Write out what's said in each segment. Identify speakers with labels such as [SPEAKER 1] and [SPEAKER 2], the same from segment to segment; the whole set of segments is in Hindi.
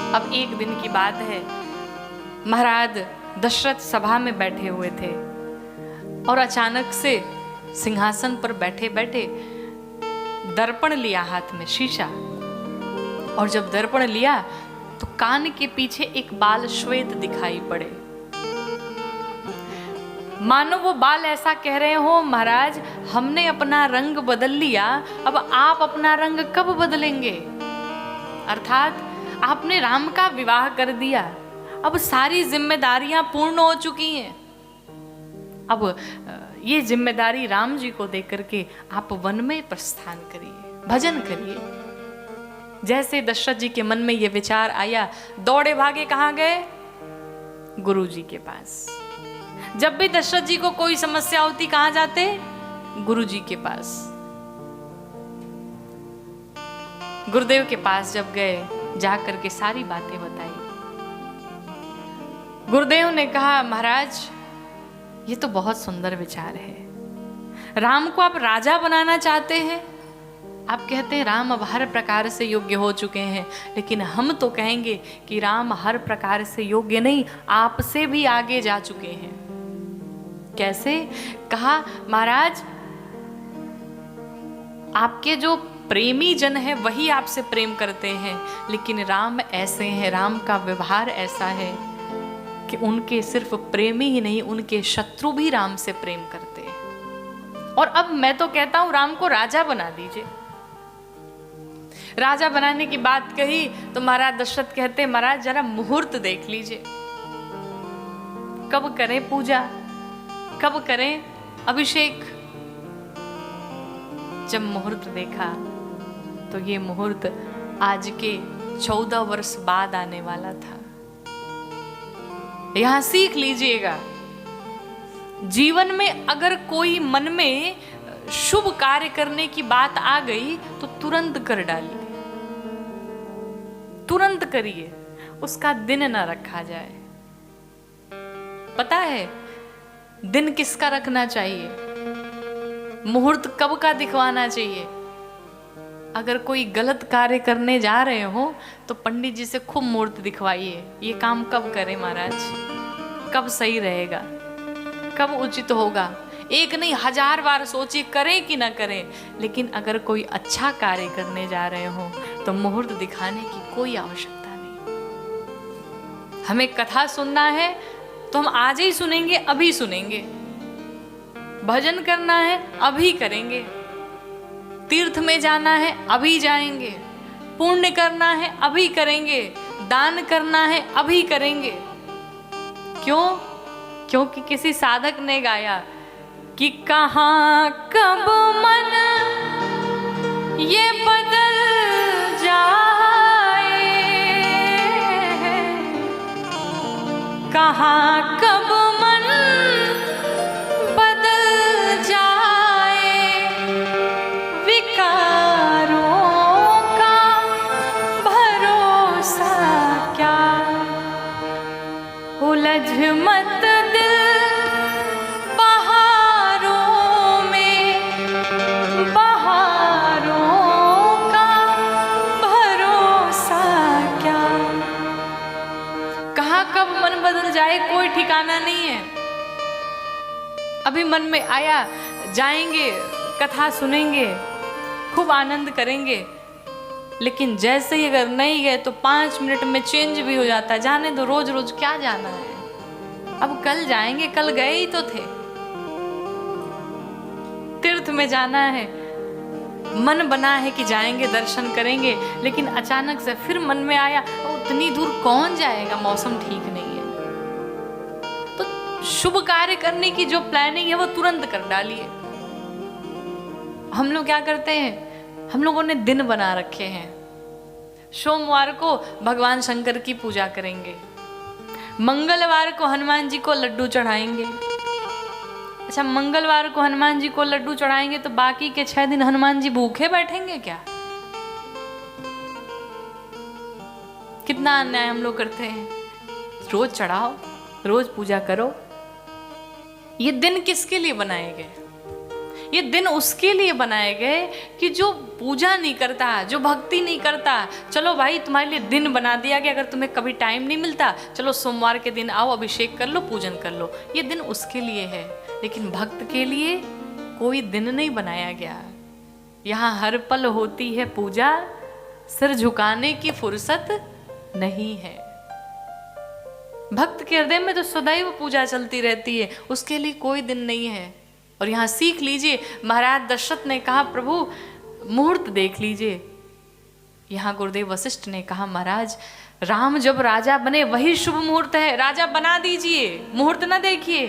[SPEAKER 1] अब एक दिन की बात है, महाराज दशरथ सभा में बैठे हुए थे और अचानक से सिंहासन पर बैठे बैठे दर्पण लिया हाथ में, शीशा। और जब दर्पण लिया तो कान के पीछे एक बाल श्वेत दिखाई पड़े, मानो वो बाल ऐसा कह रहे हो, महाराज हमने अपना रंग बदल लिया, अब आप अपना रंग कब बदलेंगे। अर्थात आपने राम का विवाह कर दिया, अब सारी जिम्मेदारियां पूर्ण हो चुकी हैं, अब ये जिम्मेदारी राम जी को देकर के आप वन में प्रस्थान करिए, भजन करिए। जैसे दशरथ जी के मन में ये विचार आया, दौड़े भागे कहाँ गए, गुरु जी के पास। जब भी दशरथ जी को कोई समस्या होती कहाँ जाते, गुरु जी के पास। गुरुदेव के पास जब गए, जाकर के सारी बातें बताई। गुरुदेव ने कहा, महाराज ये तो बहुत सुंदर विचार है, राम को आप राजा बनाना चाहते हैं। आप कहते हैं राम अब हर प्रकार से योग्य हो चुके हैं, लेकिन हम तो कहेंगे कि राम हर प्रकार से योग्य नहीं, आपसे भी आगे जा चुके हैं। कैसे? कहा, महाराज आपके जो प्रेमी जन है वही आपसे प्रेम करते हैं, लेकिन राम ऐसे हैं, राम का व्यवहार ऐसा है कि उनके सिर्फ प्रेमी ही नहीं, उनके शत्रु भी राम से प्रेम करते हैं। और अब मैं तो कहता हूं राम को राजा बना दीजिए। राजा बनाने की बात कही तो महाराज दशरथ कहते, महाराज जरा मुहूर्त देख लीजिए, कब करें पूजा, कब करें अभिषेक। जब मुहूर्त देखा तो ये मुहूर्त आज के 14 वर्ष बाद आने वाला था। यहां सीख लीजिएगा, जीवन में अगर कोई मन में शुभ कार्य करने की बात आ गई तो तुरंत कर डालिए, तुरंत करिए, उसका दिन ना रखा जाए। पता है दिन किसका रखना चाहिए, मुहूर्त कब का दिखवाना चाहिए। अगर कोई गलत कार्य करने जा रहे हो तो पंडित जी से खूब मुहूर्त दिखवाइए, ये काम कब करें महाराज, कब सही रहेगा, कब उचित होगा। एक नहीं 1000 बार सोचिए करें कि ना करें, लेकिन अगर कोई अच्छा कार्य करने जा रहे हो तो मुहूर्त दिखाने की कोई आवश्यकता नहीं। हमें कथा सुनना है तो हम आज ही सुनेंगे, अभी सुनेंगे। भजन करना है अभी करेंगे, तीर्थ में जाना है अभी जाएंगे, पुण्य करना है अभी करेंगे, दान करना है अभी करेंगे। क्यों? क्योंकि किसी साधक ने गाया कि कहाँ कब मन ये बदल जाए, कहाँ कब मन बदल जाए, विकारों का भरोसा क्या, उलझ मत दिल बहारों में, बहारों का भरोसा क्या। कहाँ कब मन बदल जाए कोई ठिकाना नहीं है। अभी मन में आया जाएंगे, कथा सुनेंगे, खूब आनंद करेंगे, लेकिन जैसे ही अगर नहीं गए तो 5 मिनट में चेंज भी हो जाता है। जाने दो, रोज रोज क्या जाना है, अब कल जाएंगे, कल गए ही तो थे। तीर्थ में जाना है, मन बना है कि जाएंगे दर्शन करेंगे, लेकिन अचानक से फिर मन में आया उतनी दूर कौन जाएगा, मौसम ठीक नहीं है। तो शुभ कार्य करने की जो प्लानिंग है वो तुरंत कर डालिए। हम लोग क्या करते हैं, हम लोगों ने दिन बना रखे हैं, सोमवार को भगवान शंकर की पूजा करेंगे, मंगलवार को हनुमान जी को लड्डू चढ़ाएंगे। अच्छा, मंगलवार को हनुमान जी को लड्डू चढ़ाएंगे तो बाकी के 6 दिन हनुमान जी भूखे बैठेंगे क्या? कितना अन्याय हम लोग करते हैं। रोज चढ़ाओ, रोज पूजा करो। ये दिन किसके लिए बनाए गए? ये दिन उसके लिए बनाए गए कि जो पूजा नहीं करता, जो भक्ति नहीं करता, चलो भाई तुम्हारे लिए दिन बना दिया गया, अगर तुम्हें कभी टाइम नहीं मिलता चलो सोमवार के दिन आओ, अभिषेक कर लो, पूजन कर लो, ये दिन उसके लिए है। लेकिन भक्त के लिए कोई दिन नहीं बनाया गया। यहाँ हर पल होती है पूजा, सिर झुकाने की फुर्सत नहीं है। भक्त के हृदय में तो सदैव पूजा चलती रहती है, उसके लिए कोई दिन नहीं है। और यहाँ सीख लीजिए, महाराज दशरथ ने कहा प्रभु मुहूर्त देख लीजिए। यहाँ गुरुदेव वशिष्ठ ने कहा महाराज राम जब राजा बने वही शुभ मुहूर्त है, राजा बना दीजिए, मुहूर्त ना देखिए।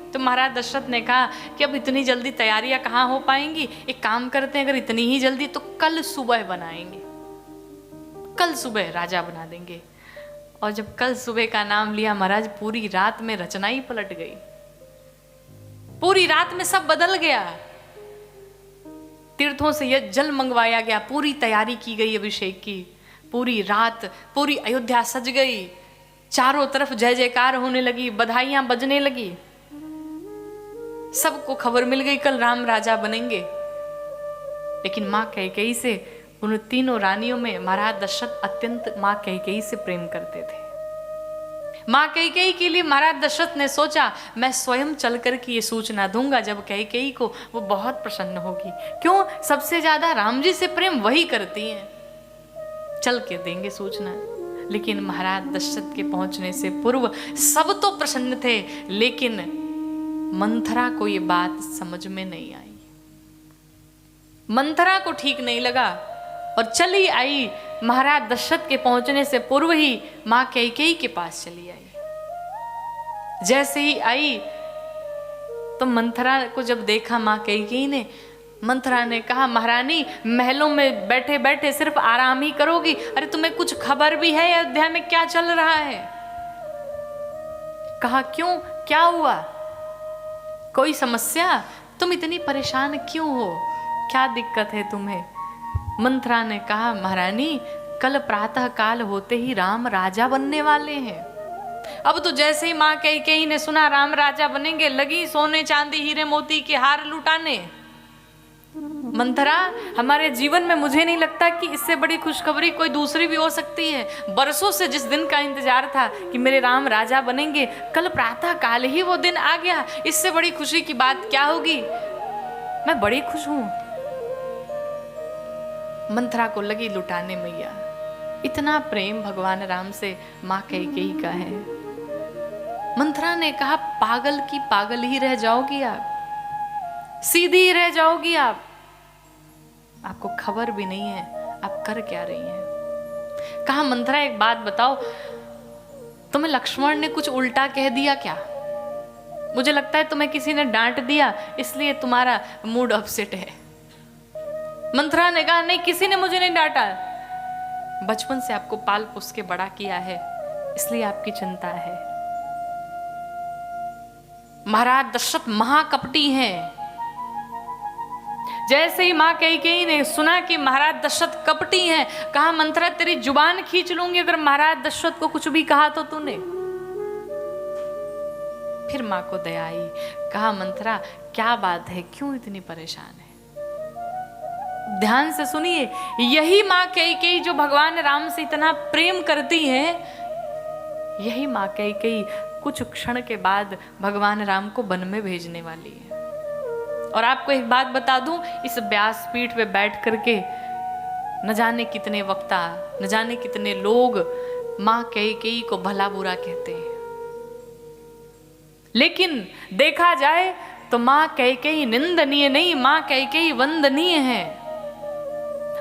[SPEAKER 1] तो महाराज दशरथ ने कहा कि अब इतनी जल्दी तैयारियां कहाँ हो पाएंगी, एक काम करते हैं, अगर इतनी ही जल्दी तो कल सुबह बनाएंगे, कल सुबह राजा बना देंगे। और जब कल सुबह का नाम लिया महाराज, पूरी रात में रचना ही पलट गई, पूरी रात में सब बदल गया। तीर्थों से यह जल मंगवाया गया, पूरी तैयारी की गई अभिषेक की, पूरी रात पूरी अयोध्या सज गई, चारों तरफ जय जयकार होने लगी, बधाइयां बजने लगी, सबको खबर मिल गई कल राम राजा बनेंगे। लेकिन मां कैकेयी से, उन तीनों रानियों में महाराज दशरथ अत्यंत मां कैकेयी से प्रेम करते थे। मां कैकेयी के लिए महाराज दशरथ ने सोचा मैं स्वयं चल कर के ये सूचना दूंगा, जब कैकेयी को वो बहुत प्रसन्न होगी। क्यों? सबसे ज्यादा राम जी से प्रेम वही करती हैं, चल के देंगे सूचना। लेकिन महाराज दशरथ के पहुंचने से पूर्व सब तो प्रसन्न थे, लेकिन मंथरा को ये बात समझ में नहीं आई। मंथरा को ठीक नहीं लगा और चली आई, महाराज दशरथ के पहुंचने से पूर्व ही मां कैकेयी के पास चली आई। जैसे ही आई तो मंथरा को जब देखा मां कैकेयी ने, मंथरा ने कहा महारानी महलों में बैठे बैठे सिर्फ आराम ही करोगी, अरे तुम्हें कुछ खबर भी है अयोध्या में क्या चल रहा है? कहा क्यों, क्या हुआ, कोई समस्या, तुम इतनी परेशान क्यों हो, क्या दिक्कत है तुम्हें? मंथरा ने कहा महारानी कल प्रातः काल होते ही राम राजा बनने वाले हैं। अब तो जैसे ही मां कैकेयी ने सुना राम राजा बनेंगे, लगी सोने चांदी हीरे मोती के हार लुटाने। मंथरा हमारे जीवन में मुझे नहीं लगता कि इससे बड़ी खुशखबरी कोई दूसरी भी हो सकती है। बरसों से जिस दिन का इंतजार था कि मेरे राम राजा बनेंगे, कल प्रातः काल ही वो दिन आ गया, इससे बड़ी खुशी की बात क्या होगी? मैं बड़ी खुश हूं। मंथरा को लगी लुटाने मैया, इतना प्रेम भगवान राम से मां कैकेयी का है। मंथरा ने कहा पागल की पागल ही रह जाओगी आप, सीधी ही रह जाओगी आप, आपको खबर भी नहीं है आप कर क्या रही हैं। कहा मंथरा एक बात बताओ, तुम्हें लक्ष्मण ने कुछ उल्टा कह दिया क्या? मुझे लगता है तुम्हें किसी ने डांट दिया इसलिए तुम्हारा मूड अपसेट है। मंथरा ने कहा नहीं, किसी ने मुझे नहीं डांटा, बचपन से आपको पाल पोस के बड़ा किया है इसलिए आपकी चिंता है। महाराज दशरथ महाकपटी हैं। जैसे ही मां कैकेयी ने सुना कि महाराज दशरथ कपटी हैं, कहा मंथरा तेरी जुबान खींच लूंगी अगर महाराज दशरथ को कुछ भी कहा तो तूने। फिर मां को दया आई, कहा मंथरा क्या बात है, क्यों इतनी परेशान है? ध्यान से सुनिए, यही मां कैकेयी जो भगवान राम से इतना प्रेम करती है, यही मां कैकेयी कुछ क्षण के बाद भगवान राम को वन में भेजने वाली है। और आपको एक बात बता दूं, इस व्यासपीठ पे बैठ करके न जाने कितने वक्ता, न जाने कितने लोग मां कैकेयी को भला बुरा कहते हैं, लेकिन देखा जाए तो मां कैकेयी निंदनीय नहीं, मां कैकेयी वंदनीय है।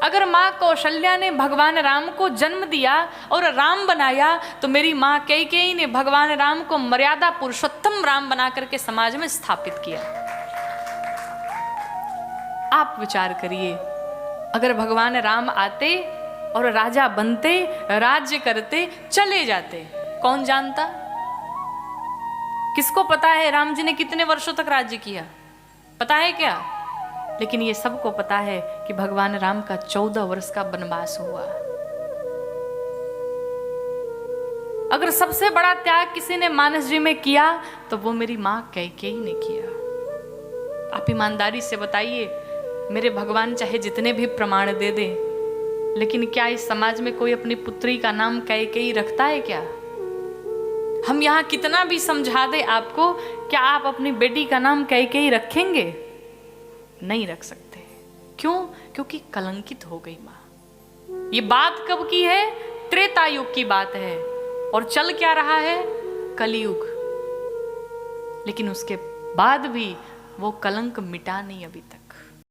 [SPEAKER 1] अगर मां कौशल्या ने भगवान राम को जन्म दिया और राम बनाया, तो मेरी मां कैकेयी ने भगवान राम को मर्यादा पुरुषोत्तम राम बना करके समाज में स्थापित किया। आप विचार करिए, अगर भगवान राम आते और राजा बनते, राज्य करते, चले जाते, कौन जानता? किसको पता है राम जी ने कितने वर्षों तक राज्य किया, पता है क्या? लेकिन ये सबको पता है कि भगवान राम का 14 वर्ष का वनवास हुआ। अगर सबसे बड़ा त्याग किसी ने मानस जी में किया तो वो मेरी मां कैकेयी ने किया। आप ईमानदारी से बताइए, मेरे भगवान चाहे जितने भी प्रमाण दे दें, लेकिन क्या इस समाज में कोई अपनी पुत्री का नाम कैकेयी रखता है क्या? हम यहाँ कितना भी समझा दे आपको, क्या आप अपनी बेटी का नाम कैकेयी रखेंगे? नहीं रख सकते। क्यों? क्योंकि कलंकित हो गई मां। ये बात कब की है? त्रेता युग की बात है। और चल क्या रहा है? कलयुग। लेकिन उसके बाद भी वो कलंक मिटा नहीं अभी तक।